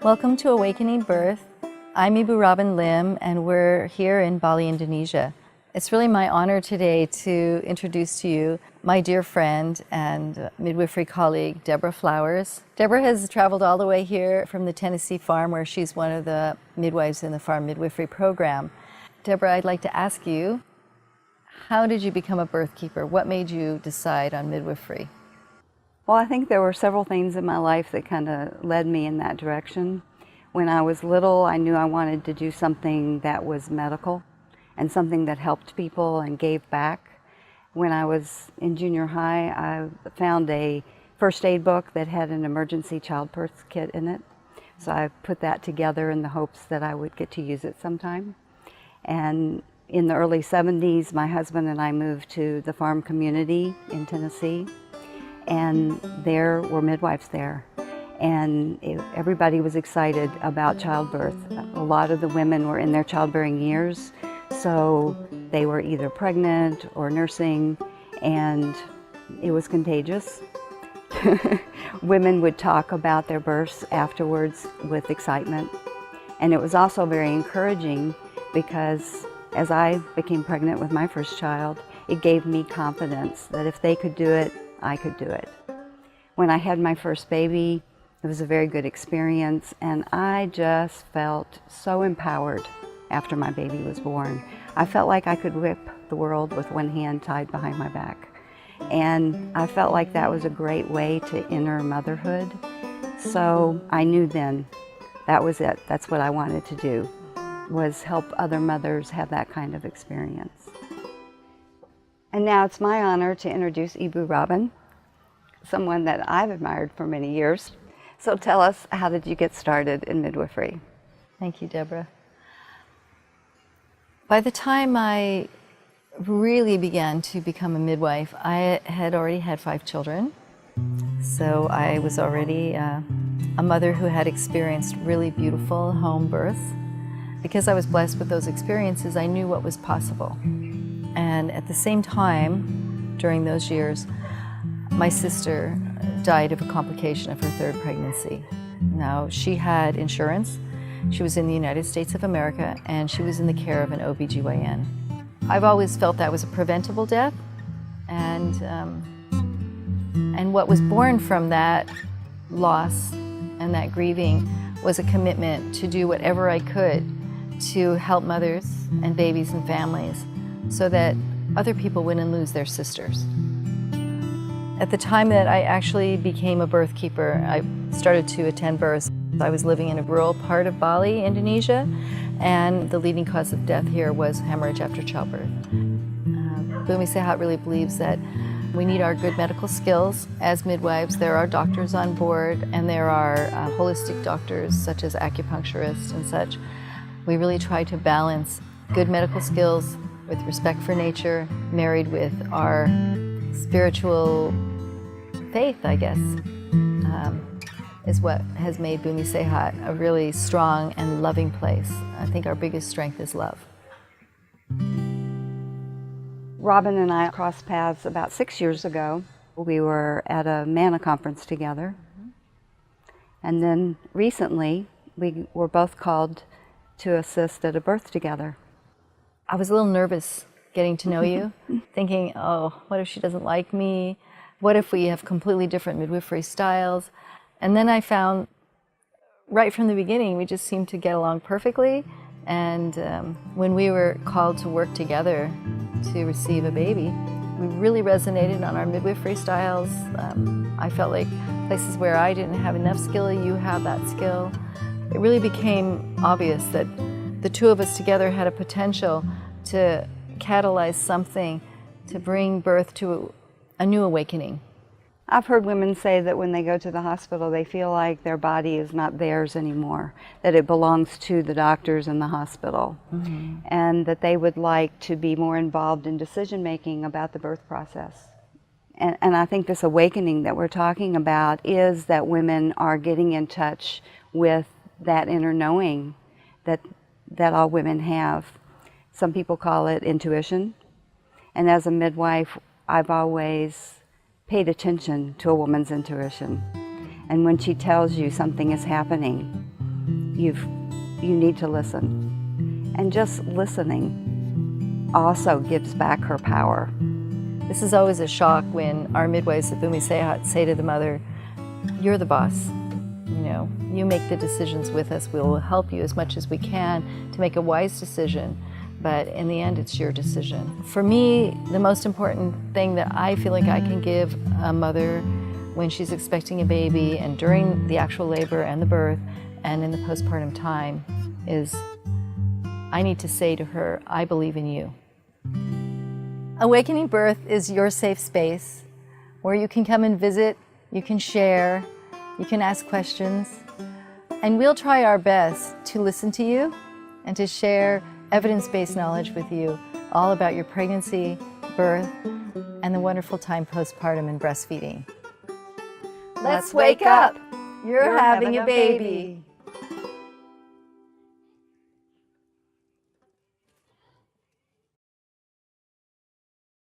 Welcome to Awakening Birth. I'm Ibu Robin Lim, and we're here in Bali, Indonesia. It's really my honor today to introduce to you my dear friend and midwifery colleague, Deborah Flowers. Deborah has traveled all the way here from the Tennessee farm, where she's one of the midwives in the Farm Midwifery program. Deborah, I'd like to ask you, how did you become a birth keeper? What made you decide on midwifery? Well, I think there were several things in my life that kind of led me in that direction. When I was little, I knew I wanted to do something that was medical and something that helped people and gave back. When I was in junior high, I found a first aid book that had an emergency childbirth kit in it. So I put that together in the hopes that I would get to use it sometime. And in the early 70s, my husband and I moved to the farm community in Tennessee. And there were midwives there, and everybody was excited about childbirth. A lot of the women were in their childbearing years, so they were either pregnant or nursing, and it was contagious. Women would talk about their births afterwards with excitement, and it was also very encouraging because as I became pregnant with my first child, it gave me confidence that if they could do it, I could do it. When I had my first baby, it was a very good experience, and I just felt so empowered after my baby was born. I felt like I could whip the world with one hand tied behind my back. And I felt like that was a great way to enter motherhood. So I knew then that was it. That's what I wanted to do, was help other mothers have that kind of experience. And now it's my honor to introduce Ibu Robin, someone that I've admired for many years. So tell us, how did you get started in midwifery? Thank you, Deborah. By the time I really began to become a midwife, I had already had 5 children. So I was already a mother who had experienced really beautiful home births. Because I was blessed with those experiences, I knew what was possible. And at the same time, during those years, my sister died of a complication of her 3rd pregnancy. Now, she had insurance. She was in the United States of America, and she was in the care of an OBGYN. I've always felt that was a preventable death, and what was born from that loss and that grieving was a commitment to do whatever I could to help mothers and babies and families so that other people wouldn't lose their sisters. At the time that I actually became a birth keeper, I started to attend births. I was living in a rural part of Bali, Indonesia, and the leading cause of death here was hemorrhage after childbirth. Bumi Sehat really believes that we need our good medical skills as midwives. There are doctors on board, and there are holistic doctors such as acupuncturists and such. We really try to balance good medical skills with respect for nature, married with our spiritual faith, I guess, is what has made Bumi Sehat a really strong and loving place. I think our biggest strength is love. Robin and I crossed paths about 6 years ago. We were at a MANA conference together. And then recently, we were both called to assist at a birth together. I was a little nervous getting to know you, thinking, oh, what if she doesn't like me? What if we have completely different midwifery styles? And then I found right from the beginning, we just seemed to get along perfectly. And when we were called to work together to receive a baby, we really resonated on our midwifery styles. I felt like places where I didn't have enough skill, you have that skill. It really became obvious that the two of us together had a potential to catalyze something to bring birth to a new awakening. I've heard women say that when they go to the hospital, they feel like their body is not theirs anymore, that it belongs to the doctors in the hospital, and that they would like to be more involved in decision-making about the birth process. And I think this awakening that we're talking about is that women are getting in touch with that inner knowing that all women have. Some people call it intuition. And as a midwife, I've always paid attention to a woman's intuition. And when she tells you something is happening, you need to listen. And just listening also gives back her power. This is always a shock when our midwives at Bumi Sehat say to the mother, "You're the boss. You make the decisions with us. We will help you as much as we can to make a wise decision, but in the end, it's your decision." For me, the most important thing that I feel like I can give a mother when she's expecting a baby and during the actual labor and the birth and in the postpartum time is I need to say to her, "I believe in you." Awakening Birth is your safe space where you can come and visit, you can share, you can ask questions, and we'll try our best to listen to you and to share evidence-based knowledge with you all about your pregnancy, birth, and the wonderful time postpartum and breastfeeding. Let's wake up! You're having a baby.